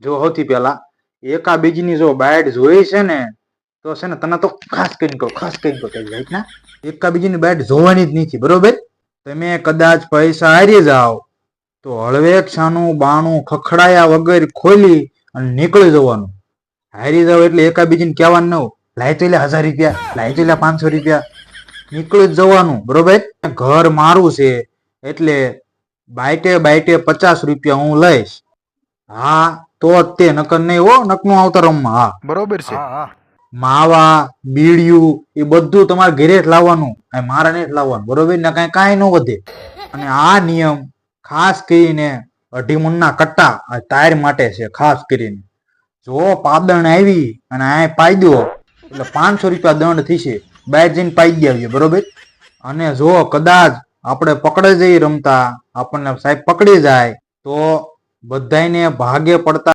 જો સૌથી પહેલા એકા બીજીની જો બાઇટ જોઈ છે ને તો છે ને તને તો ખાસ કરીને કહું ના એકા બીજીની બાઇટ જોવાની જ નથી બરોબર. તમે કદાચ પૈસા હારી જાઓ તો હળવેક છાનું બાણું ખખડાયા વગર ખોલી અને નીકળી જવાનું. હારી જાવ એટલે એકા બીજીને કહેવાનું ન લાય તો લે 1000 રૂપિયા, લાય તો લે 500 રૂપિયા, નીકળી જ જવાનું બરોબર. ઘર મારું છે એટલે બાઈટે 50 રૂપિયા હું લઈશ. હા તો જ તે નકર નહીં હો, નકનું આવતા રમવા. હા બરોબર છે. માવા બીડિયું એ બધું તમારે ઘરે જ લાવવાનું, મારે નહીં જ લાવવાનું બરોબર ને. કાંઈ ન વધે. અને આ નિયમ ખાસ કરીને 2.5 મણના કટ્ટા તાર માટે છે ખાસ કરીને. જો પાદણ આવી અને આ પાઈ દો એટલે 500 રૂપિયા દંડ થશે. બહાર જઈને પાઈ દેવીએ બરોબર. અને જો કદાચ આપણે પકડે જઈ રમતા આપણને સાહેબ પકડી જાય તો બધાને ભાગે પડતા